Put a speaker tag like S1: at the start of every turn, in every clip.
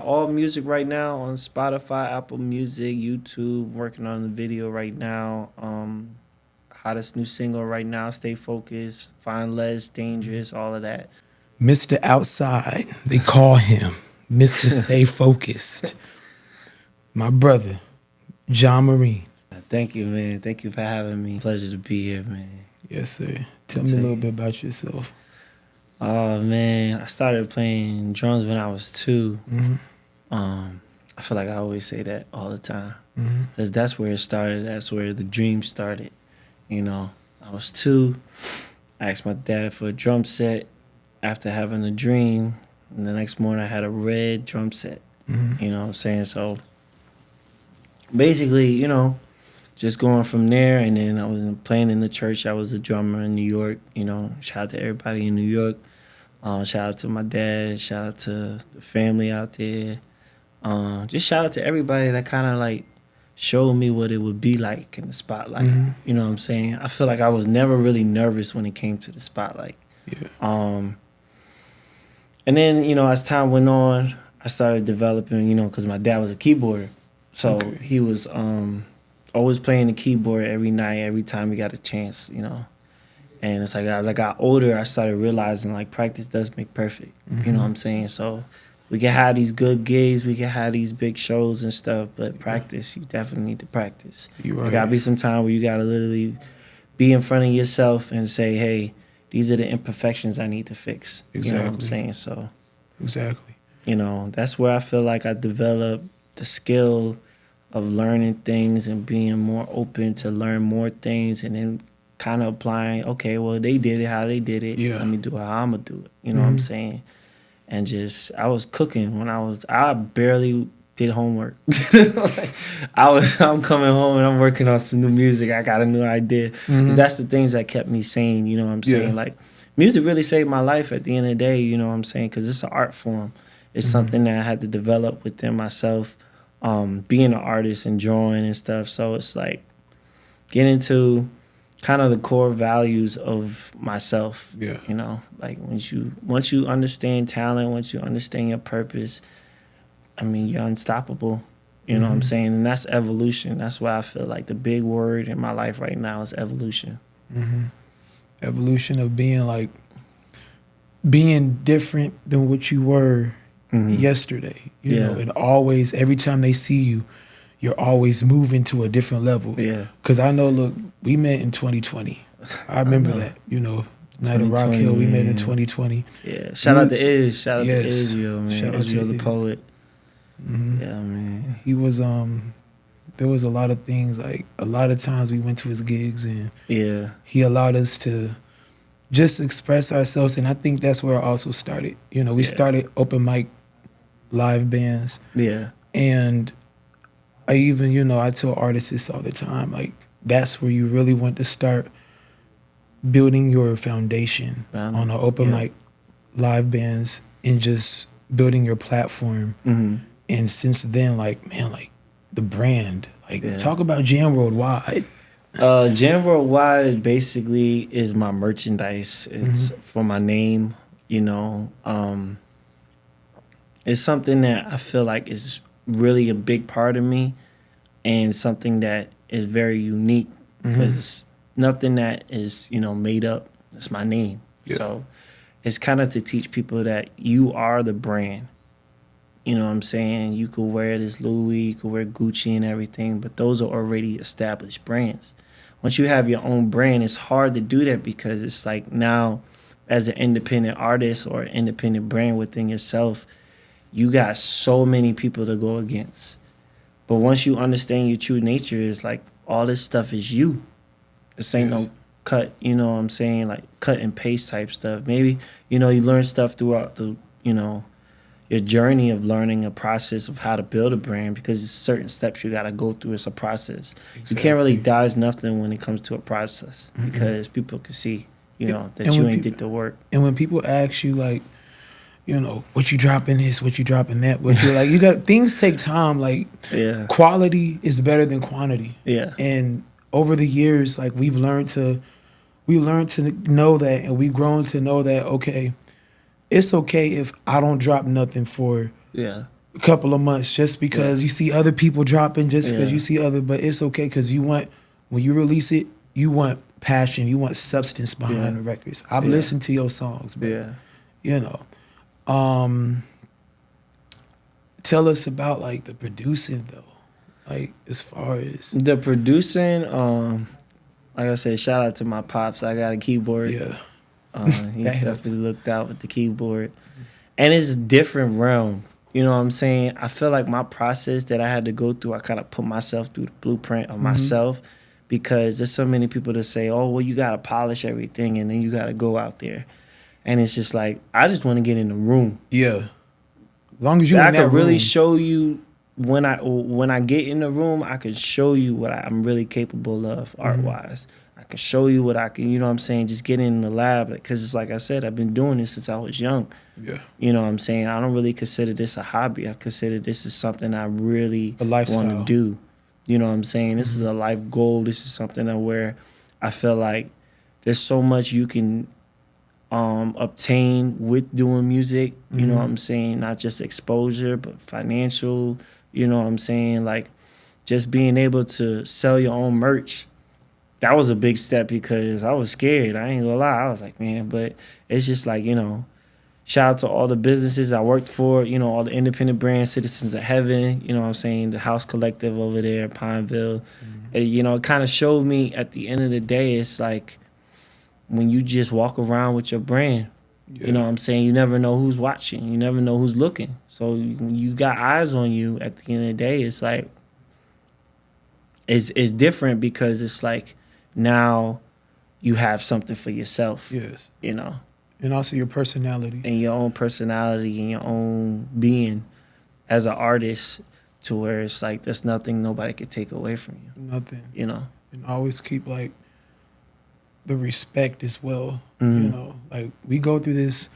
S1: All music right now on Spotify, Apple Music, YouTube. Working on the video right now. Hottest new single right now. Stay focused. Find less dangerous. All of that.
S2: Mr. Outside, they call him Mr. Stay Focused. My brother, John Marine.
S1: Thank you, man. Thank you for having me. Pleasure to be here, man.
S2: Yes, sir. Tell me a little bit about yourself.
S1: Oh man, I started playing drums when I was 2. I feel like I always say that all the time because that's where it started. That's where the dream started. You know, I was 2. I asked my dad for a drum set after having a dream, and the next morning I had a red drum set. You know what I'm saying? So basically, just going from there, and then I was playing in the church. I was a drummer in New York. Shout out to everybody in New York. Shout out to my dad. Shout out to the family out there. Just shout out to everybody that kind of like showed me what it would be like in the spotlight. You know what I'm saying? I feel like I was never really nervous when it came to the spotlight.
S2: Yeah.
S1: And then, as time went on, I started developing, because my dad was a keyboarder. So he was always playing the keyboard every night, every time he got a chance, And it's like as I got older, I started realizing like practice does make perfect. You know what I'm saying? So we can have these good gigs, we can have these big shows and stuff, but practice, you definitely need to practice. There gotta be some time where you gotta literally be in front of yourself and say, hey, these are the imperfections I need to fix.
S2: Exactly.
S1: You know what I'm saying? So
S2: Exactly.
S1: that's where I feel like I developed the skill of learning things and being more open to learn more things, and then kind of applying, okay, well, they did it how they did it.
S2: Yeah.
S1: Let me do it how I'm going to do it. You know what I'm saying? And I was cooking when I barely did homework. I'm coming home and I'm working on some new music. I got a new idea. 'Cause that's the things that kept me sane. You know what I'm saying?
S2: Yeah.
S1: Like, music really saved my life at the end of the day. You know what I'm saying? Because it's an art form. It's something that I had to develop within myself. Being an artist and drawing and stuff. So it's like getting into kind of the core values of myself.
S2: Yeah.
S1: Like once you understand talent, once you understand your purpose, I mean, you're unstoppable. You know what I'm saying? And that's evolution. That's why I feel like the big word in my life right now is evolution.
S2: Evolution of being different than what you were yesterday. You know, and always, every time they see you, you're always moving to a different level.
S1: Yeah.
S2: Because I know, look, we met in 2020. I remember that, Night of Rock Hill, we met in 2020.
S1: Yeah. Shout out to Iz. Shout out to Israel, man.
S2: Shout out to
S1: Israel the
S2: Iz.
S1: poet. Yeah, man.
S2: He was, there was a lot of things, like a lot of times we went to his gigs and he allowed us to just express ourselves. And I think that's where it also started. We started open mic live bands.
S1: Yeah.
S2: And I even, I tell artists all the time, like, that's where you really want to start building your foundation on an open mic live bands and just building your platform. And since then, like, man, like the brand, like talk about J.A.M Worldwide.
S1: J.A.M Worldwide basically is my merchandise. It's for my name, It's something that I feel like is really a big part of me and something that is very unique because it's nothing that is, made up. It's my name.
S2: Yeah.
S1: So it's kind of to teach people that you are the brand. You know what I'm saying? You could wear this Louis, you could wear Gucci and everything, but those are already established brands. Once you have your own brand, it's hard to do that because it's like now as an independent artist or an independent brand within yourself, you got so many people to go against. But once you understand your true nature, it's like all this stuff is you. This ain't no cut, you know what I'm saying? Like cut and paste type stuff. Maybe, you learn stuff throughout the, your journey of learning a process of how to build a brand because it's certain steps you got to go through. It's a process. You can't really dodge nothing when it comes to a process because people can see, that you ain't did the work.
S2: And when people ask you, like, what you dropping this, what you dropping that, what you like, you got things take time. Like, quality is better than quantity.
S1: Yeah.
S2: And over the years, like we learned to know that, and we've grown to know that, okay, it's okay if I don't drop nothing for a couple of months just because you see other people dropping, just because
S1: Yeah.
S2: you see other, but it's okay because you want, when you release it, you want passion, you want substance behind the records. I've listened to your songs, but you know, tell us about like the producing though, like as far as
S1: The producing, like I said, shout out to my pops. I got a keyboard.
S2: yeah,
S1: He
S2: that
S1: definitely
S2: helps.
S1: looked out with the keyboard. And it's a different realm. You know what I'm saying? I feel like my process that I had to go through, I kind of put myself through the blueprint of myself, because there's so many people that say, oh, well, you got to polish everything and then you got to go out there. And it's just like, I just want to get in the room.
S2: Yeah, as long as you
S1: I
S2: in that
S1: could really
S2: room.
S1: show you when I get in the room, I can show you what I'm really capable of art wise. I can show you what I can, you know what I'm saying, just get in the lab, because it's like I said, I've been doing this since I was young.
S2: Yeah,
S1: You know what I'm saying? I don't really consider this a hobby. I consider this is something I really
S2: a
S1: want
S2: lifestyle.
S1: to do. You know what I'm saying? This is a life goal. This is something that where I feel like there's so much you can obtain with doing music. You know what I'm saying? Not just exposure, but financial. You know what I'm saying? Like just being able to sell your own merch. That was a big step because I was scared. I ain't gonna lie. I was like, man, but it's just like, you know, shout out to all the businesses I worked for, you know, all the independent brands, Citizens of Heaven, you know what I'm saying, the House Collective over there, Pineville. You know, it kind of showed me at the end of the day, it's like when you just walk around with your brand, you know what I'm saying, you never know who's watching. You never know who's looking. So when you got eyes on you at the end of the day, it's like, it's different because it's like now you have something for yourself,
S2: Yes,
S1: you know,
S2: and also your personality.
S1: and your own personality and your own being as an artist, to where it's like there's nothing nobody could take away from you,
S2: Nothing,
S1: you know.
S2: and always keep like the respect as well.
S1: Mhm.
S2: You know, like we go through this.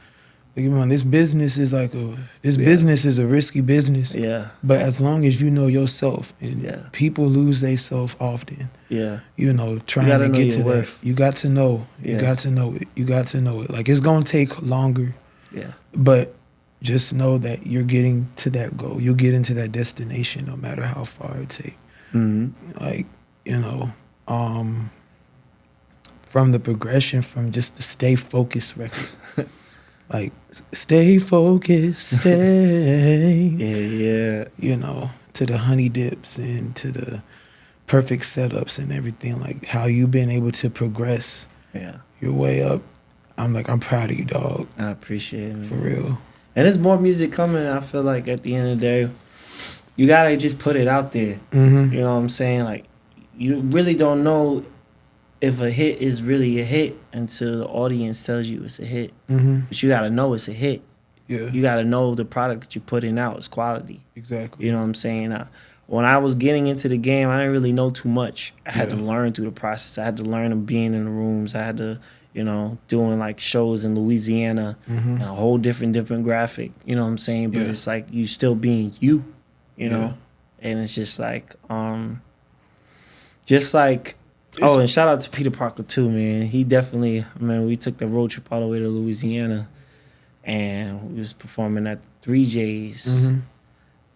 S2: Like, you know, this business is like
S1: Yeah.
S2: business is a risky business.
S1: Yeah,
S2: But as long as you know yourself, and people lose themselves often.
S1: yeah,
S2: You know, trying
S1: gotta
S2: to
S1: know
S2: get
S1: your
S2: to
S1: worth.
S2: that. You got to know. You
S1: Yeah.
S2: got to know it. You got to know it. Like it's gonna take longer,
S1: yeah,
S2: but just know that you're getting to that goal. You'll get into that destination no matter how far it takes. Like, you know, from the progression from just the Stay Focused record. Like, stay focused, stay.
S1: yeah,
S2: You know, to the honey dips and to the perfect setups and everything. Like, how you've been able to progress
S1: yeah.
S2: your way up. I'm proud of you, dog.
S1: I appreciate it,
S2: For
S1: man.
S2: real.
S1: And there's more music coming. I feel like at the end of the day, you gotta just put it out there.
S2: Mm-hmm.
S1: You know what I'm saying? Like, you really don't know if a hit is really a hit until the audience tells you it's a hit.
S2: Mm-hmm.
S1: But you gotta know it's a hit.
S2: Yeah.
S1: You gotta know the product that you're putting out is quality.
S2: Exactly.
S1: You know what I'm saying? When I was getting into the game, I didn't really know too much. I had to learn through the process. I had to learn of being in the rooms. I had to, you know, doing like shows in Louisiana and a whole different graphic. You know what I'm saying? But it's like you still being you know? And it's just like, oh, and shout out to Peter Parker too, man. He definitely, we took the road trip all the way to Louisiana and we was performing at 3J's.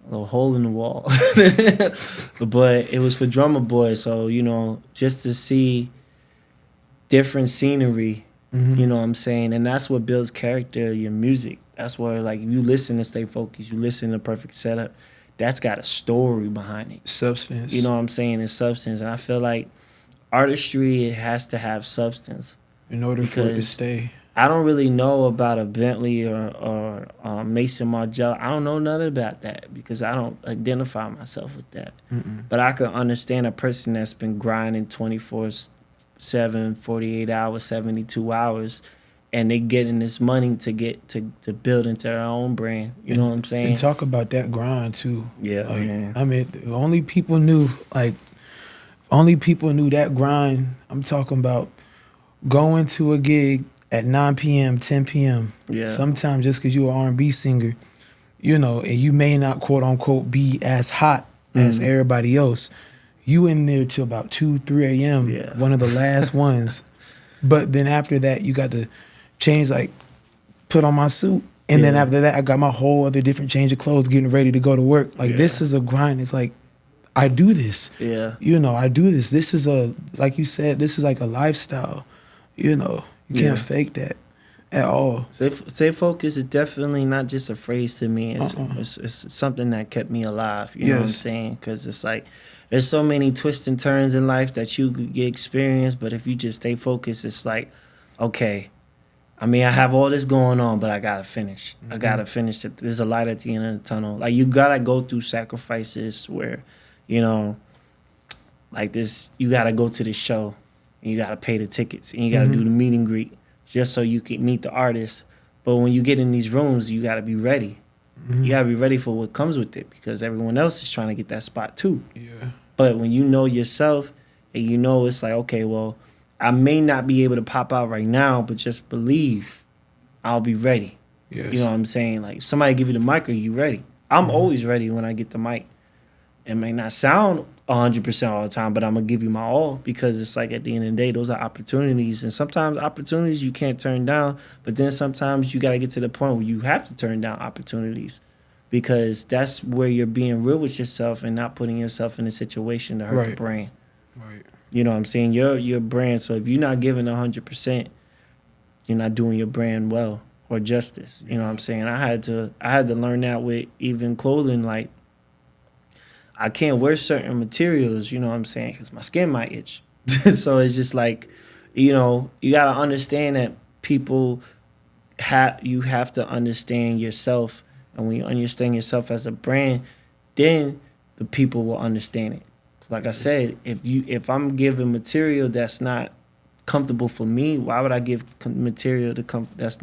S1: A little hole in the wall. But it was for Drummer Boy, so, you know, just to see different scenery, you know what I'm saying? And that's what builds character, your music. That's where, like, if you listen to Stay Focused, you listen to Perfect Setup, that's got a story behind it.
S2: Substance.
S1: You know what I'm saying? It's substance. And I feel like artistry, it has to have substance.
S2: In order for it to
S1: because
S2: stay.
S1: I don't really know about a Bentley or Mason Margiela. I don't know nothing about that because I don't identify myself with that. But I can understand a person that's been grinding 24/7, 48 hours, 72 hours, and they getting this money to get to build into their own brand. You know what I'm saying?
S2: And talk about that grind too.
S1: Yeah,
S2: like,
S1: man.
S2: I mean, the only people knew that grind. I'm talking about going to a gig at 9 p.m., 10 p.m.
S1: Yeah.
S2: Sometimes just because you're an R&B singer, you know, and you may not, quote unquote, be as hot as everybody else. You in there till about 2, 3 a.m., one of the last ones. But then after that, you got to change, like, put on my suit And then after that, I got my whole other different change of clothes, getting ready to go to work. Like this is a grind. It's like I do this.
S1: Yeah.
S2: You know, I do this. This is like you said, this is like a lifestyle. You know, you can't fake that at all.
S1: Stay focused is definitely not just a phrase to me. It's something that kept me alive. You know what I'm saying? Because it's like there's so many twists and turns in life that you could get experience, but if you just stay focused, it's like, okay, I mean, I have all this going on, but I gotta finish. I gotta finish it. There's a light at the end of the tunnel. Like you gotta go through sacrifices where, you know, like this, you gotta go to the show, and you gotta pay the tickets, and you gotta do the meet and greet just so you can meet the artist. But when you get in these rooms, you gotta be ready. You gotta be ready for what comes with it because everyone else is trying to get that spot too.
S2: Yeah.
S1: But when you know yourself and you know it's like, okay, well, I may not be able to pop out right now, but just believe I'll be ready.
S2: Yes.
S1: You know what I'm saying? Like, if somebody give you the mic, are you ready? I'm always ready when I get the mic. It may not sound 100% all the time, but I'm going to give you my all because it's like at the end of the day, those are opportunities. And sometimes opportunities you can't turn down, but then sometimes you got to get to the point where you have to turn down opportunities because that's where you're being real with yourself and not putting yourself in a situation to hurt the brand.
S2: Right.
S1: You know what I'm saying? Your brand. So if you're not giving 100%, you're not doing your brand well or justice. You know what I'm saying? I had to learn that with even clothing. Like I can't wear certain materials. You know what I'm saying? Because my skin might itch. So it's just like, you know, you gotta understand that people you have to understand yourself, and when you understand yourself as a brand, then the people will understand it. Like I said, if I'm giving material that's not comfortable for me, why would I give material that's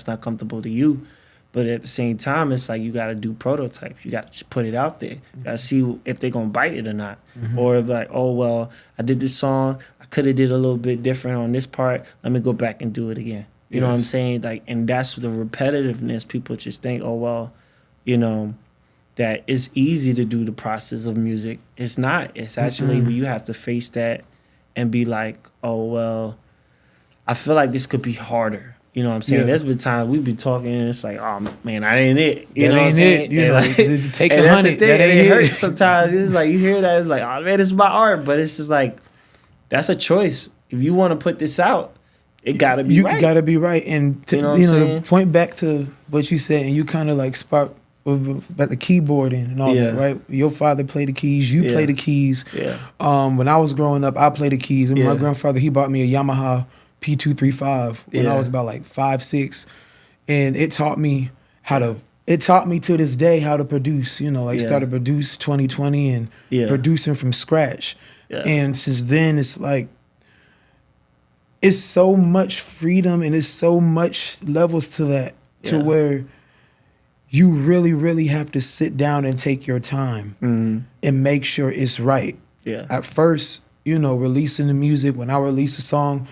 S1: not comfortable to you? But at the same time, it's like you got to do prototypes. You got to put it out there. You got to see if they're gonna bite it or not. Or like, oh well, I did this song. I could have did a little bit different on this part. Let me go back and do it again. You know what I'm saying? Like, and that's the repetitiveness. People just think, oh well, you know, that it's easy to do the process of music. It's not. It's actually you have to face that and be like, oh, well, I feel like this could be harder. You know what I'm saying? There's been times we've been talking and it's like, oh, man, that ain't it. You know what I'm saying?
S2: You know,
S1: like,
S2: take a hundred.
S1: That ain't it. Hurts sometimes. It's like you hear that. It's like, oh, man, this is my art. But it's just like, that's a choice. If you want to put this out, it got to be right.
S2: You got to be right. And, to point back to what you said, and you kind of like sparked about the keyboarding and all that, right? Your father played the keys, you play the keys. Yeah. When I was growing up, I played the keys. And my grandfather, he bought me a Yamaha P235 when I was about like 5, 6. And it taught me to this day how to produce, you know, like started produce 2020 and producing from scratch. Yeah. And since then, it's like, it's so much freedom and it's so much levels to that to where you really, really have to sit down and take your time and make sure it's right. Yeah. At first, you know, releasing the music, when I release a song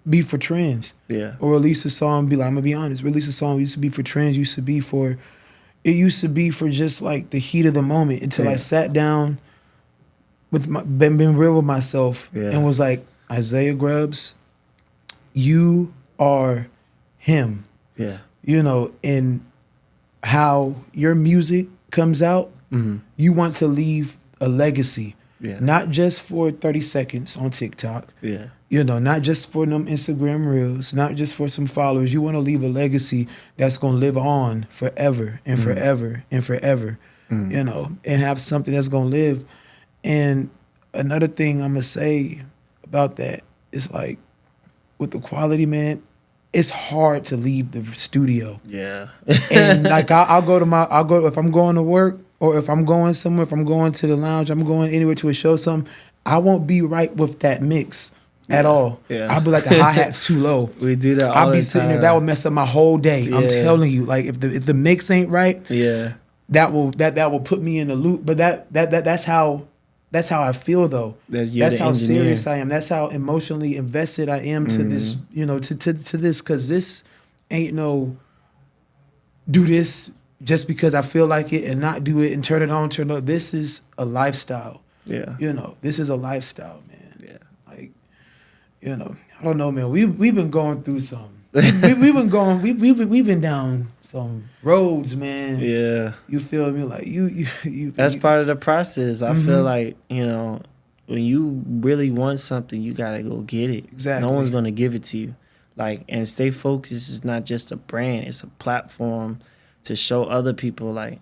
S2: be for trends. Yeah. Or release a song, be like, I'm gonna be honest, release a song used to be for trends, used to be for just like the heat of the moment until I sat down with been real with myself and was like, Isaiah Grubbs, you are him. Yeah. You know, in how your music comes out, you want to leave a legacy. Yeah. Not just for 30 seconds on TikTok. Yeah. You know, not just for them Instagram reels, not just for some followers. You want to leave a legacy that's going to live on forever and forever and forever, you know, and have something that's going to live. And another thing I'm going to say about that is like, with the quality, man, it's hard to leave the studio. Yeah. And like I'll go if I'm going to work or if I'm going somewhere, if I'm going to the lounge, I'm going anywhere to a show, something, I won't be right with that mix at all. Yeah. I'll be like, the hi-hat's too low.
S1: We do that all the time.
S2: I'll be sitting there, that will mess up my whole day. Yeah. I'm telling you, like if the mix ain't right, that will put me in the loop. But that's how I feel though. That's how serious I am. That's how emotionally invested I am to this, you know, to this, because this ain't no do this just because I feel like it and not do it and turn it on, turn it on. This is a lifestyle. Yeah. You know, this is a lifestyle, man. Yeah. Like, you know, I don't know, man. We've been going through some we've been going. We've been down some roads, man.
S1: Yeah.
S2: You feel me? Like
S1: That's part of the process. I feel
S2: Mhm.
S1: like, when you really want something, you gotta go get it. No one's
S2: Exactly.
S1: gonna give it to you. Like, and Stay Focused is not just a brand, it's a platform to show other people like,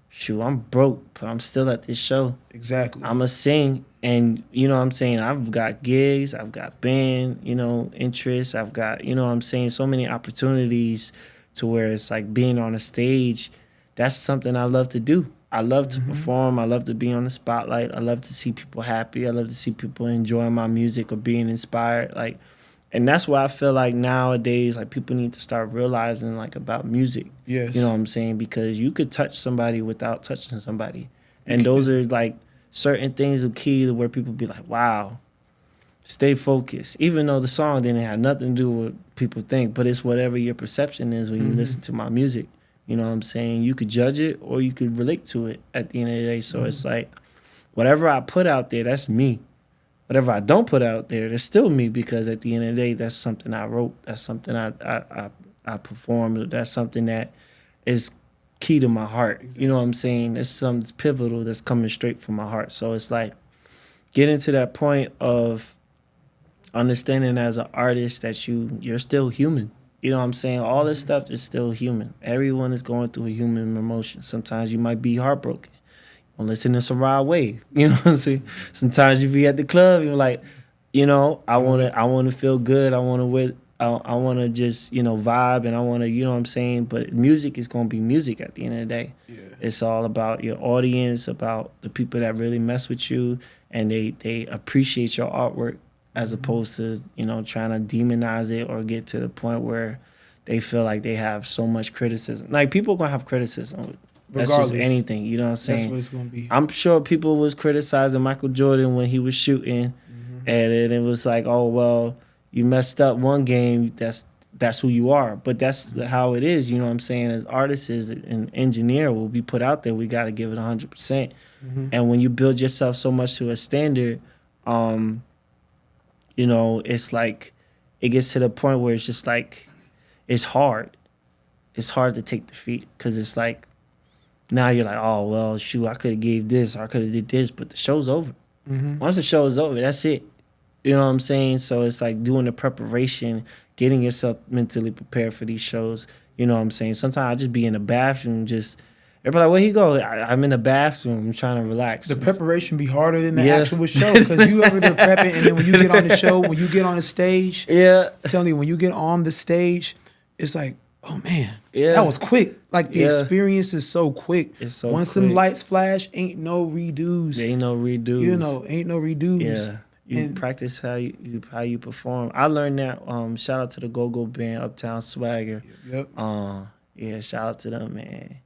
S1: shoot, I'm broke, but I'm still at this show.
S2: Exactly.
S1: I'ma sing, and you know what I'm saying, I've got gigs, I've got band, interests, I've got, what I'm saying, so many opportunities to where it's like being on a stage. That's something I love to do. I love to perform. I love to be on the spotlight. I love to see people happy. I love to see people enjoying my music or being inspired. Like, and that's why I feel like nowadays, like, people need to start realizing, like, about music. You know
S2: Yes.
S1: what I'm saying? Because you could touch somebody without touching somebody.
S2: You
S1: And those
S2: can.
S1: are like certain things are key to where people be like, wow, stay focused. Even though the song didn't have nothing to do with what people think, but it's whatever your perception is when you listen to my music. You know what I'm saying? You could judge it or you could relate to it at the end of the day. So it's like whatever I put out there, that's me. Whatever I don't put out there, that's still me, because at the end of the day, that's something I wrote. That's something I performed. That's something that is key to my heart. You know what I'm saying? It's something pivotal that's coming straight from my heart. So it's like getting to that point of understanding as an artist that you're still human. You know what I'm saying? All this stuff is still human. Everyone is going through a human emotion. Sometimes you might be heartbroken. Well, listen to some Rod Wave. You know what I'm saying? Sometimes you be at the club, you're like, I wanna feel good. I wanna just, vibe, and I wanna, you know what I'm saying? But music is gonna be music at the end of the day.
S2: Yeah.
S1: It's all about your audience, about the people that really mess with you, and they appreciate your artwork, as opposed to, trying to demonize it or get to the point where they feel like they have so much criticism. Like, people gonna have criticism. That's just
S2: Regardless,
S1: anything, you know what I'm
S2: that's what
S1: saying?
S2: it's gonna be.
S1: I'm sure people was criticizing Michael Jordan when he was shooting, and then it was like, oh well, you messed up one game. That's who you are. But that's how it is. You know what I'm saying? As artists, as an engineer, will be put out there. We got to give it 100%. And when you build yourself so much to a standard, um, it's like it gets to the point where it's just like it's hard. It's hard to take defeat, because it's like now you're like, oh well, shoot, I could have gave this, or I could have did this, but the show's over. Once the show is over, that's it. You know what I'm saying? So it's like doing the preparation, getting yourself mentally prepared for these shows. You know what I'm saying? Sometimes I just be in the bathroom, just everybody like, where he go? I'm in the bathroom, I'm trying to relax.
S2: The preparation be harder than the
S1: Yeah.
S2: actual show, because you over there prepping, and then when you get on the show, when you get on the stage,
S1: Yeah,
S2: I'm telling you, when you get on the stage, it's like, oh man,
S1: Yeah.
S2: that was quick. Like the
S1: Yeah.
S2: experience is so quick.
S1: It's so
S2: Once some
S1: quick.
S2: lights flash, ain't no redos.
S1: there ain't no redos.
S2: Ain't no redos.
S1: Yeah. You
S2: And
S1: practice how you perform. I learned that. Shout out to the Go Go Band, Uptown Swagger.
S2: yep.
S1: Yeah, shout out to them, man.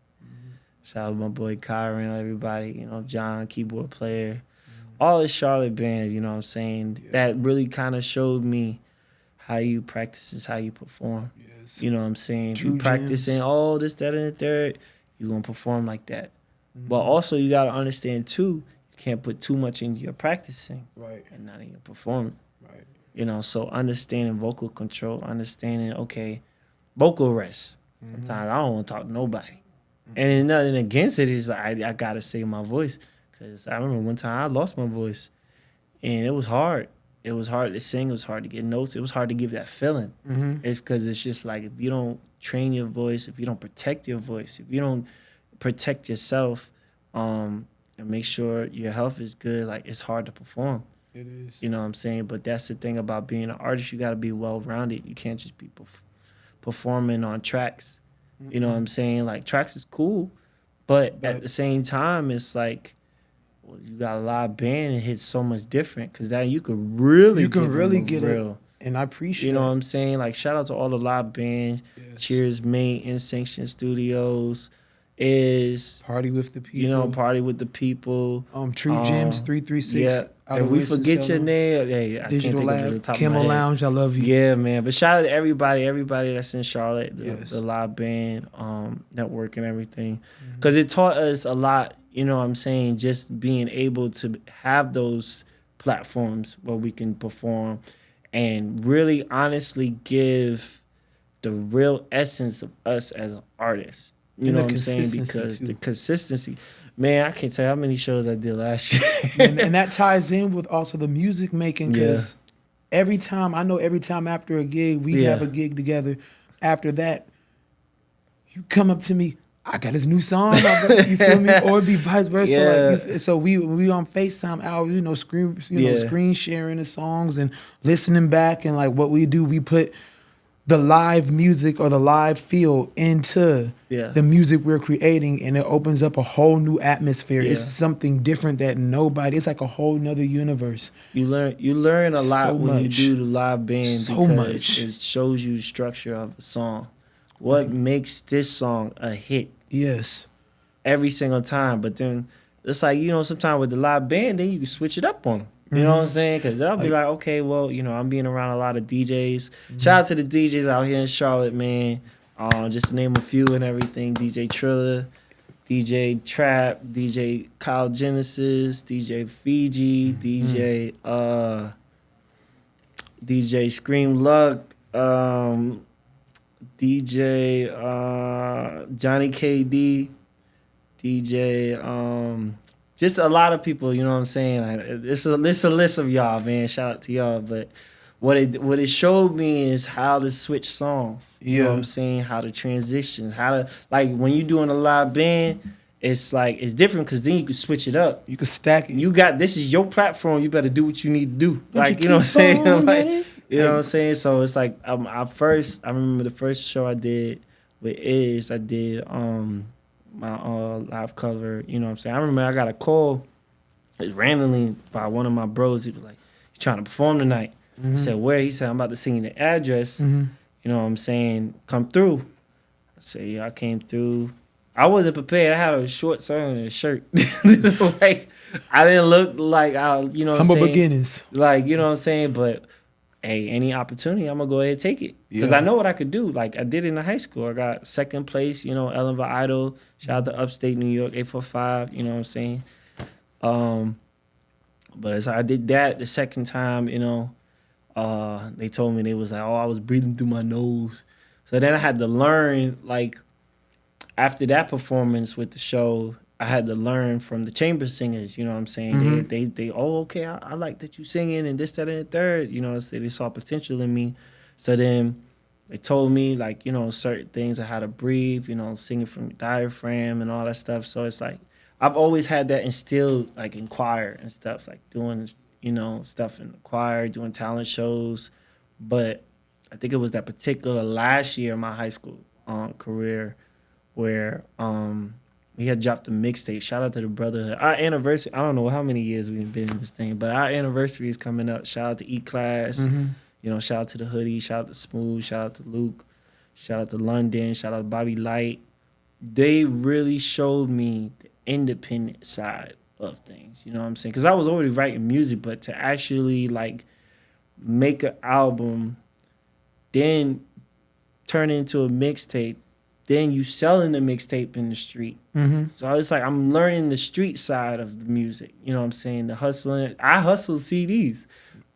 S1: Shout out to my boy Kyron, everybody, John, keyboard player. All the Charlotte band, you know what I'm saying? That really kind of showed me how you practice is how you perform.
S2: Yes.
S1: You know what I'm saying? If you
S2: True
S1: practicing
S2: gems.
S1: all this, that, and the third, you're going to perform like that. But also, you got to understand, too, you can't put too much into your practicing
S2: Right.
S1: and not in your performing.
S2: Right.
S1: So understanding vocal control, understanding, okay, vocal rest. Sometimes I don't want to talk to nobody. And then nothing against it. Is like I got to save my voice. Because I remember one time I lost my voice. And it was hard. It was hard to sing. It was hard to get notes. It was hard to give that feeling. It's because it's just like, if you don't train your voice, if you don't protect your voice, if you don't protect yourself, and make sure your health is good, like, it's hard to perform.
S2: It is.
S1: You know what I'm saying? But that's the thing about being an artist. You got to be well-rounded. You can't just be performing on tracks. You know what I'm saying? Like, tracks is cool, but at the same time, it's like, well, you got a live band, it hits so much different, because that you could really
S2: You can
S1: give
S2: really
S1: them a
S2: get
S1: real,
S2: it, and I appreciate.
S1: you know what I'm saying? Like, shout out to all the live bands.
S2: Yes.
S1: Cheers, Mate, Instinction Studios, is,
S2: Party with the people.
S1: Party with the people.
S2: True Gems 336.
S1: Yeah.
S2: Out
S1: If
S2: of
S1: we forget your
S2: Winston-Salem.
S1: name, hey, I
S2: Digital
S1: can't think of it at the
S2: Lab,
S1: top
S2: Kimmel
S1: of my head.
S2: Lounge. I love you.
S1: Yeah, man. But shout out to everybody that's in Charlotte,
S2: Yes.
S1: the live band, network and everything. Because it taught us a lot, you know what I'm saying, just being able to have those platforms where we can perform and really honestly give the real essence of us as artists. You
S2: And
S1: know
S2: the
S1: what I'm saying?
S2: consistency
S1: Because the
S2: too.
S1: consistency, man, I can't tell you how many shows I did last
S2: And
S1: year.
S2: that ties in with also the music making
S1: Yeah,
S2: because every time after a gig, we'd have
S1: yeah,
S2: a gig together. After that, you come up to me, I got his new song. You feel me? Or it'd be vice versa. Like
S1: yeah,
S2: so we on FaceTime out,
S1: yeah,
S2: screen sharing the songs and listening back and like what we do, we put the live music or the live feel into
S1: yeah,
S2: the music we're creating and it opens up a whole new atmosphere. It's
S1: yeah.
S2: something different that nobody, it's like a whole nother universe.
S1: You learn a
S2: So
S1: lot when you do
S2: much.
S1: the live band
S2: So
S1: because
S2: much.
S1: it shows you the structure of a song.
S2: Like,
S1: What makes this song a hit
S2: yes.
S1: every single time? But then it's like, sometimes with the live band, then you can switch it up on them. You know what I'm
S2: Hmm.
S1: saying? Because they'll be
S2: Like,
S1: like, okay, well, I'm being around a lot of DJs. Shout
S2: mhm.
S1: out to the DJs out here in Charlotte, man. Just to name a few and everything. DJ Triller, DJ Trap, DJ Kyle Genesis, DJ Fiji, DJ Scream Luck, DJ Johnny KD, DJ just a lot of people, you know what I'm saying? It's a list of y'all, man. Shout out to y'all. But what it showed me is how to switch songs. You know what I'm
S2: Yeah.
S1: saying? How to transition. How to, like, when you doing a live band, it's like it's different because then you can switch it up.
S2: You could stack it.
S1: You got, this is your platform. You better do what you need to do.
S2: Don't you
S1: Like, you know what I'm
S2: keep
S1: saying?
S2: on
S1: Like,
S2: running?
S1: you know what
S2: Like,
S1: I'm saying? So it's like, I remember the first show I did with Iz. I did my live cover. You know what I'm saying? I remember I got a call randomly by one of my bros. He was like, "You trying to perform tonight?" I
S2: hmm
S1: said, "Where?" He said, "I'm about to send you the address.
S2: hmm
S1: You know what I'm saying? Come through." I said, "Yeah, I came through." I wasn't prepared. I had a short shirt and a shirt. Like, I didn't look like you know what I'm
S2: humble
S1: saying?
S2: beginnings.
S1: Like, you know what I'm saying? But hey, any opportunity, I'm gonna go ahead and take it because I
S2: Yeah.
S1: know what I could do. Like, I did it in high school. I got second place. Ellen Idol. Shout out to Upstate New York 845. You know what I'm saying? Um, but as I did that the second time, they told me, they was like, "Oh, I was breathing through my nose." So then I had to learn, like, after that performance with the show, I had to learn from the chamber singers. You know what I'm saying?
S2: hmm
S1: They oh, okay, I like that you singing and this, that, and the third. So they saw potential in me. So then they told me, like, certain things of how to breathe. Singing from your diaphragm and all that stuff. So it's like I've always had that instilled, like, in choir and stuff, like doing stuff in the choir, doing talent shows. But I think it was that particular last year of my high school career where we had dropped a mixtape. Shout out to the brotherhood. Our anniversary, I don't know how many years we've been in this thing, but our anniversary is coming up. Shout out to E Class,
S2: hmm
S1: shout out to the Hoodie, shout out to Smooth, shout out to Luke, shout out to London, shout out to Bobby Light. They really showed me the independent side of things. You know what I'm saying? Because I was already writing music, but to actually, like, make an album, then turn it into a mixtape, then you selling the mixtape in the street.
S2: hmm
S1: So it's like I'm learning the street side of the music. You know what I'm saying? The hustling. I hustle CDs.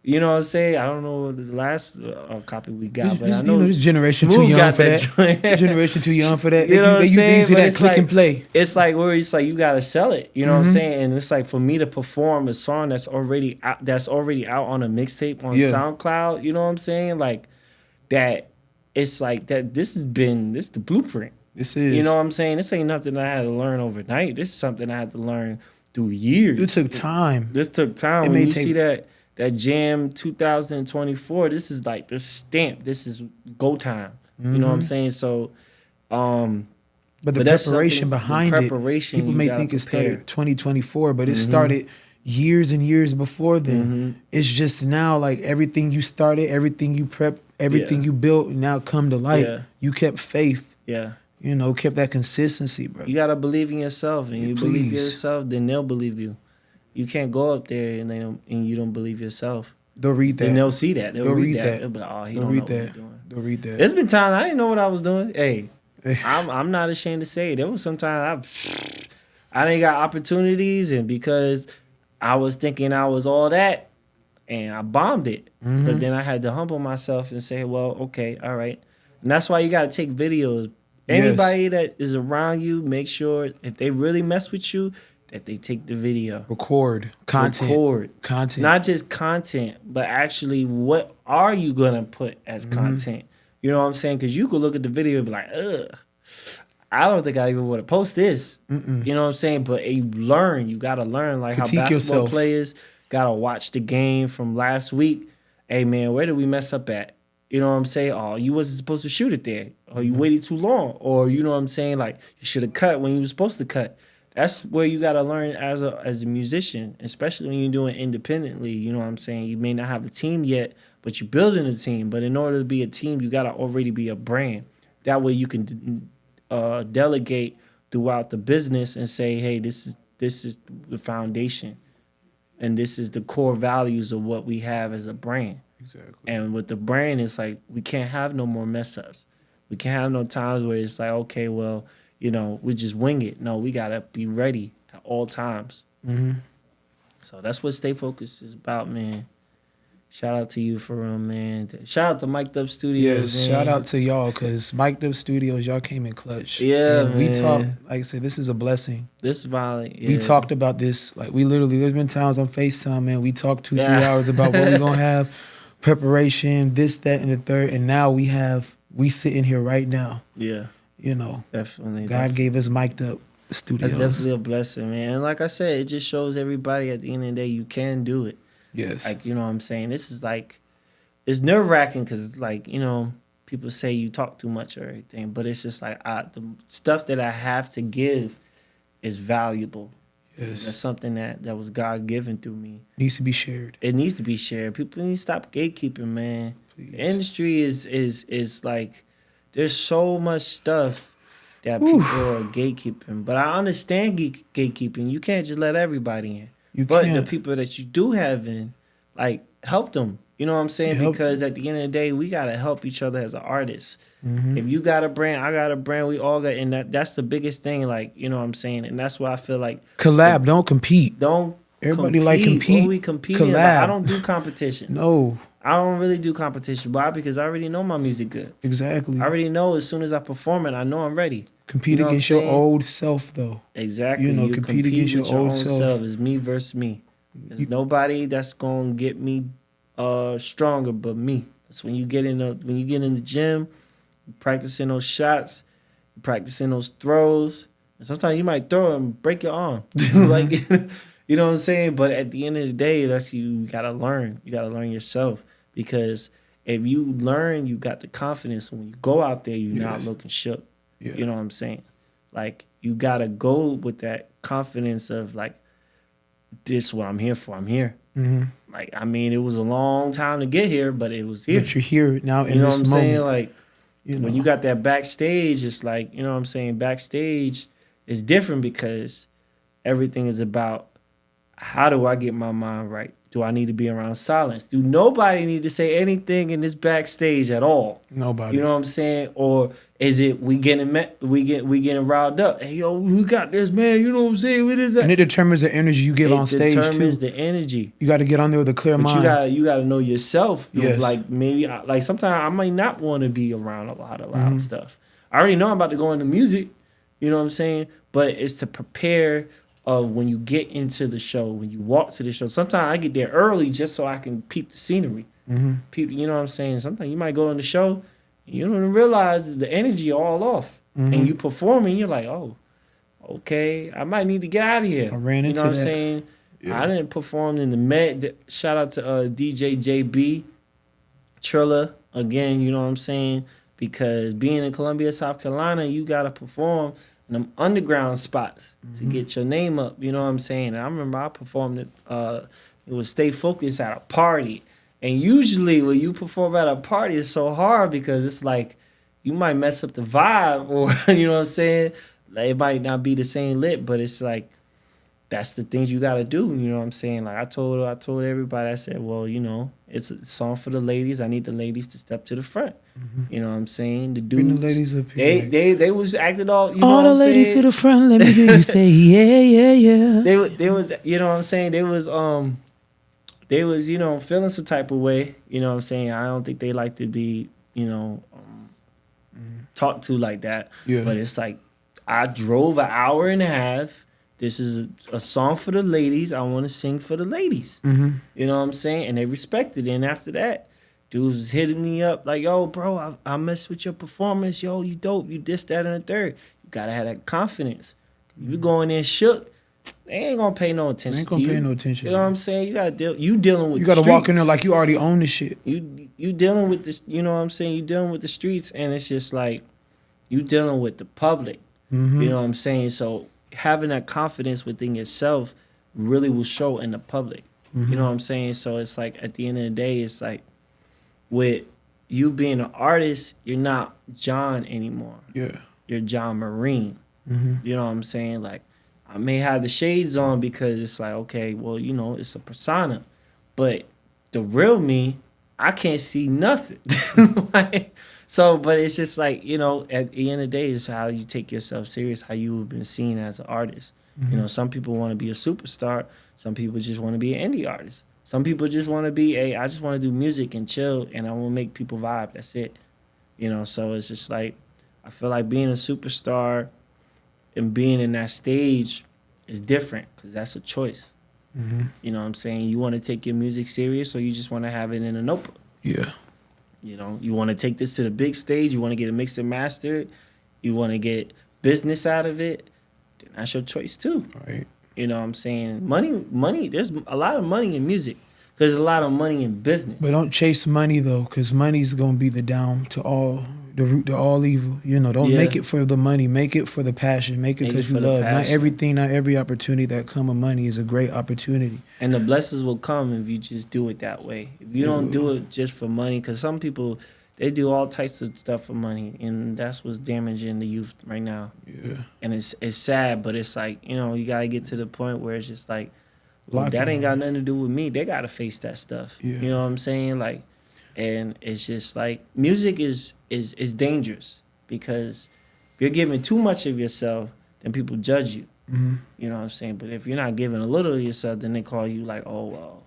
S1: You know what I'm saying? I don't know the last copy we got, but I know
S2: This generation too
S1: Smooth
S2: young
S1: got
S2: for
S1: that
S2: that.
S1: joint.
S2: This generation too young for that.
S1: You know what I'm
S2: They
S1: saying?
S2: used to
S1: But
S2: that click and play.
S1: it's like where it's like you gotta sell it. You know what I'm
S2: Hmm.
S1: saying? And it's like for me to perform a song that's already out on a mixtape on
S2: Yeah.
S1: SoundCloud. You know what I'm saying? Like that. It's like that. This is the blueprint.
S2: This
S1: You know
S2: is.
S1: what I'm saying? This ain't nothing I had to learn overnight. This is something I had to learn through
S2: It
S1: years.
S2: took time.
S1: This took time.
S2: It
S1: When
S2: may
S1: you see
S2: take,
S1: that J.A.M 2024, this is like the stamp. This is go time. You know what I'm
S2: hmm
S1: saying? So, um,
S2: but the
S1: but that's
S2: preparation
S1: something. The
S2: behind it,
S1: preparation
S2: people
S1: you
S2: may
S1: gotta
S2: think it
S1: prepare.
S2: started 2024, but it
S1: Mm-hmm.
S2: started years and years before then.
S1: Mm-hmm.
S2: It's just now like everything you started, everything you prepped, everything
S1: Yeah.
S2: you built now come to light.
S1: Yeah.
S2: You kept faith,
S1: Yeah.
S2: kept that consistency,
S1: You
S2: brother.
S1: gotta believe in yourself, and
S2: Yeah,
S1: you believe in
S2: please.
S1: yourself, then they'll believe you. You can't go up there and you don't believe yourself.
S2: They'll read
S1: Then
S2: that.
S1: they'll see that. They'll
S2: They'll
S1: read
S2: read
S1: that.
S2: that.
S1: They'll be like, "Oh, he
S2: They'll
S1: don't know
S2: read
S1: what he's
S2: that.
S1: doing."
S2: They'll read that.
S1: There's been times I didn't know what I was doing. Hey, I'm not ashamed to say it. There was sometimes I didn't got opportunities, and because I was thinking I was all that, and I bombed it. But
S2: hmm
S1: then I had to humble myself and say, "Well, okay, all right. And that's why you got to take videos.
S2: Yes.
S1: Anybody that is around you, make sure if they really mess with you, that they take the video.
S2: Record content.
S1: Record.
S2: Content.
S1: Not just content, but actually what are you going to put as content? You know what I'm saying? Because you could look at the video and be like, ugh, I don't think I even want to post this. You know what I'm saying? But you learn. You got to learn. Like
S2: Critique
S1: how basketball
S2: yourself.
S1: players got to watch the game from last week. Hey, man, where did we mess up at? You know what I'm saying? Oh, you wasn't supposed to shoot it there. Or you waited too long. Or you know what I'm saying? Like you should have cut when you were supposed to cut. That's where you got to learn as a musician, especially when you're doing independently. You know what I'm saying? You may not have a team yet, but you're building a team. But in order to be a team, you got to already be a brand. That way you can delegate throughout the business and say, hey, this is the foundation. And this is the core values of what we have as a brand.
S2: Exactly.
S1: And with the brand, it's like we can't have no more mess ups. We can't have no times where it's like, okay, well, you know, we just wing it. No, we gotta be ready at all times. So that's what Stay Focused is about, man. Shout out to you for real, man. Shout out to Mic'd Up Studios.
S2: Yes,
S1: man.
S2: shout out to y'all because Mic'd Up Studios, y'all came in clutch.
S1: Yeah,
S2: and
S1: man.
S2: we talked, like I said, this is a blessing.
S1: This is violent. Yeah.
S2: We talked about this, like we literally, there's been times on FaceTime, man, we talked 2-3 hours about what we're gonna have, preparation, this, that, and the third, and now we sitting here right now.
S1: Yeah.
S2: You know,
S1: Definitely.
S2: God gave us Mic'd Up Studios.
S1: That's definitely a blessing, man. And like I said, it just shows everybody at the end of the day you can do it.
S2: Yes.
S1: Like, you know what I'm saying? This is like, it's nerve-wracking because it's like, you know, people say you talk too much or everything, but it's just like the stuff that I have to give is valuable.
S2: Yes.
S1: That's something that was God-given through me.
S2: Needs to be shared.
S1: It needs to be shared. People need to stop gatekeeping, man.
S2: Please.
S1: The industry is like, there's so much stuff that people are gatekeeping. But I understand gatekeeping. You can't just let everybody in. But the people that you do have in, like, help them. You know what I'm saying? Because at the end of the day, we got to help each other as an artist. If you got a brand, I got a brand, we all got, and that's the biggest thing, like, you know what I'm saying? And that's why I feel like.
S2: Collab, don't compete.
S1: Don't
S2: Everybody
S1: compete.
S2: like compete.
S1: What we compete.
S2: Collab.
S1: Like, I don't do competition.
S2: No.
S1: I don't really do competition. Why? Because I already know my music good.
S2: Exactly.
S1: I already know as soon as I perform it, I know I'm ready.
S2: Compete
S1: You know
S2: against your old self, though.
S1: Exactly.
S2: You know,
S1: You
S2: compete against your
S1: with your
S2: old
S1: own
S2: self.
S1: It's me versus me. There's nobody that's gonna get me stronger but me. That's when you get in the gym, you practicing those shots, you practicing those throws. And sometimes you might throw and break your arm. Like, you know what I'm saying? But at the end of the day, that's you gotta learn. You gotta learn yourself. Because if you learn, you got the confidence. When you go out there, you're not looking shook.
S2: Yeah.
S1: You know what I'm saying? Like, you got to go with that confidence of, like, this is what I'm here for. I'm here. Like, I mean, it was a long time to get here, but it was here.
S2: But you're here now in
S1: you know
S2: this
S1: what I'm
S2: moment.
S1: saying? Like, when
S2: know.
S1: you got that backstage, it's like, you know what I'm saying? Backstage is different because everything is about how do I get my mind right? Do I need to be around silence? Do nobody need to say anything in this backstage at all?
S2: Nobody.
S1: You know what I'm saying? Or is it we getting riled up? Hey, yo, we got this, man. You know what I'm saying? What is that?
S2: And it determines the energy you give on stage, too.
S1: It determines the energy.
S2: You got to get on there with a clear mind.
S1: You gotta know yourself.
S2: Yes.
S1: Like, maybe, like, sometimes I might not want to be around a lot of loud stuff. I already know I'm about to go into music. You know what I'm saying? But it's to prepare of when you get into the show, when you walk to the show. Sometimes I get there early just so I can peep the scenery. Peep, you know what I'm saying? Sometimes you might go on the show, and you don't even realize that the energy all off. And you performing, you're like, oh, okay, I might need to get out of here.
S2: I ran into
S1: You know what
S2: that.
S1: I'm saying?
S2: Yeah.
S1: I didn't perform in the Met. Shout out to DJ J.B. Trilla, again, you know what I'm saying? Because being in Columbia, South Carolina, you got to perform in them underground spots to get your name up. You know what I'm saying? And I remember I performed it was Stay Focused at a party. And usually when you perform at a party, it's so hard because it's like you might mess up the vibe or, you know what I'm saying? Like, it might not be the same lit, but it's like, that's the things you got to do. You know what I'm saying? Like, I told everybody, I said, well, you know, it's a song for the ladies. I need the ladies to step to the front. You know what I'm saying? The dudes,
S2: Bring the ladies up here.
S1: they was acting all, you know
S2: All
S1: what I'm
S2: the ladies
S1: saying?
S2: to the front, let me hear you say, yeah, yeah, yeah.
S1: They was, you know what I'm saying? They was, you know, feeling some type of way. You know what I'm saying? I don't think they like to be, you know, talked to like that.
S2: Yeah.
S1: But it's like I drove an hour and a half. This is a song for the ladies. I want to sing for the ladies.
S2: Mm-hmm.
S1: You know what I'm saying? And they respected it. And after that, dudes was hitting me up like, yo, bro, I messed with your performance. Yo, you dope. You this, that, and the third. You got to have that confidence. You go in there shook, they ain't going to pay no attention
S2: They ain't gonna
S1: to you.
S2: pay no attention.
S1: You know what I'm saying? You got to deal. You dealing with
S2: You
S1: the
S2: got to walk in there
S1: streets.
S2: like you already own the shit.
S1: You dealing with this, you know what I'm saying? You dealing with the streets, and it's just like you dealing with the public.
S2: Mm-hmm.
S1: You know what I'm saying? So having that confidence within yourself really will show in the public.
S2: Mm-hmm.
S1: You know what I'm saying? So it's like at the end of the day, it's like with you being an artist, you're not John anymore.
S2: Yeah.
S1: You're John Marine.
S2: Mm-hmm.
S1: You know what I'm saying? Like I may have the shades on because it's like, okay, well, you know, it's a persona. But the real me, I can't see nothing. Like, so, but it's just like, you know, at the end of the day, it's how you take yourself serious, how you have been seen as an artist.
S2: Mm-hmm.
S1: You know, some people want to be a superstar. Some people just want to be an indie artist. Some people just want to be I just want to do music and chill and I want to make people vibe. That's it. You know, so it's just like, I feel like being a superstar and being in that stage is different because that's a choice.
S2: Mm-hmm.
S1: You know what I'm saying? You want to take your music serious or you just want to have it in a notebook.
S2: Yeah.
S1: You know, you want to take this to the big stage. You want to get it mixed and mastered. You want to get business out of it. Then that's your choice too.
S2: Right.
S1: You know what I'm saying? Money, there's a lot of money in music. There's a lot of money in business.
S2: But don't chase money though, because money's gonna be the down to all, the root to all evil. You know, don't make it for the money. Make it for the passion. Make it because you love. Not every opportunity that come with money is a great opportunity.
S1: And the blessings will come if you just do it that way. If you don't do it just for money, because some people, they do all types of stuff for money, and that's what's damaging the youth right now.
S2: Yeah.
S1: And it's sad, but it's like, you know, you gotta get to the point where it's just like, well, that ain't got nothing to do with me. They gotta face that stuff.
S2: Yeah.
S1: You know what I'm saying? Like, and it's just like music is dangerous because if you're giving too much of yourself, then people judge you.
S2: Mm-hmm.
S1: You know what I'm saying? But if you're not giving a little of yourself, then they call you like, oh, well,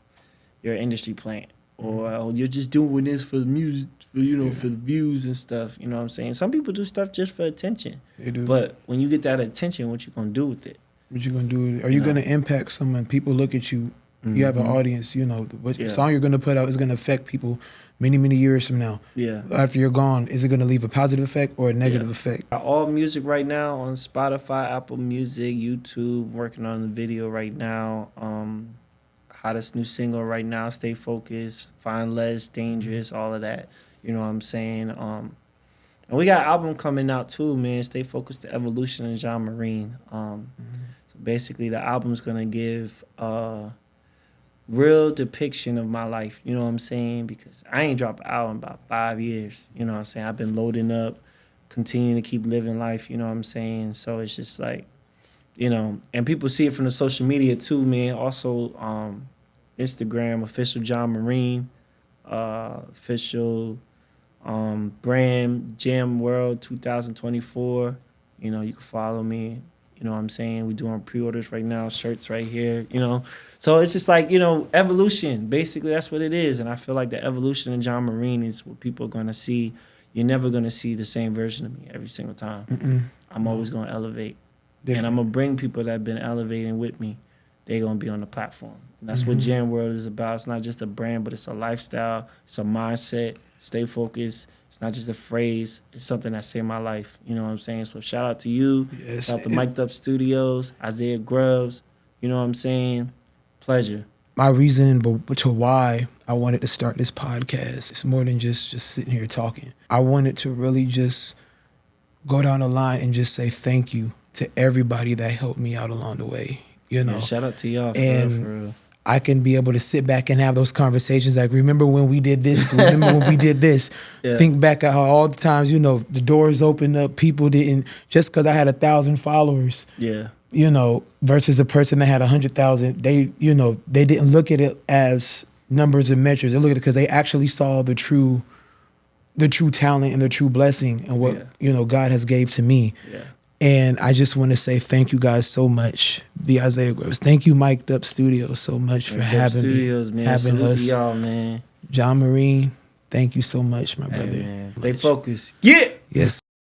S1: you're an industry plant. Or oh, you're just doing this for the music, for, you know, for the views and stuff. You know what I'm saying? Some people do stuff just for attention.
S2: They do.
S1: But when you get that attention, what you gonna do with it?
S2: What you gonna do with it? Are you gonna impact someone? People look at you. Mm-hmm. You have an audience. You know what song you're gonna put out is gonna affect people many years from now. Yeah. After you're gone, is it gonna leave a positive effect or a negative effect?
S1: All music right now on Spotify, Apple Music, YouTube. Working on the video right now. Hottest new single right now. Stay focused. Find less dangerous. All of that. You know what I'm saying? And we got an album coming out too, man. Stay focused. The Evolution and J.A.M. Marine. So basically, the album's gonna give a real depiction of my life. You know what I'm saying? Because I ain't dropped an album in about 5 years. You know what I'm saying? I've been loading up, continuing to keep living life. You know what I'm saying? So it's just like, you know, and people see it from the social media too, man. Also, Instagram, official J.A.M. Marine, official brand J.A.M World 2024. You know, you can follow me. You know what I'm saying? We're doing pre-orders right now, shirts right here, you know. So it's just like, you know, evolution. Basically, that's what it is. And I feel like the evolution in J.A.M Marine is what people are going to see. You're never going to see the same version of me every single time.
S2: Mm-mm.
S1: I'm always going to elevate.
S2: Different.
S1: And I'm going to bring people that have been elevating with me. They're going to be on the platform. And that's what J.A.M World is about. It's not just a brand, but it's a lifestyle. It's a mindset. Stay focused. It's not just a phrase. It's something that saved my life. You know what I'm saying? So shout out to you.
S2: Yes.
S1: Shout out to Mic'd Up Studios, Isaiah Grubbs. You know what I'm saying? Pleasure.
S2: My reason to why I wanted to start this podcast is more than just sitting here talking. I wanted to really just go down the line and just say thank you to everybody that helped me out along the way. You know,
S1: yeah, shout out to y'all. For real.
S2: I can be able to sit back and have those conversations like, remember when we did this? Remember when we did this? Yeah. Think back at how all the times, you know, the doors opened up, people didn't, just because I had 1,000 followers, you know, versus a person that had 100,000, they, you know, they didn't look at it as numbers and metrics. They look at it because they actually saw the true talent and the true blessing and what, you know, God has gave to me. Yeah. And I just want to say thank you guys so much. The Isaiah Grubbs. Thank you, Mic'd Up Studios, so much for having
S1: Studios,
S2: me.
S1: Man.
S2: Having
S1: Salute
S2: us.
S1: Y'all, man.
S2: J.A.M Marine, thank you so much, my brother.
S1: Man. Stay focused. Yeah.
S2: Yes.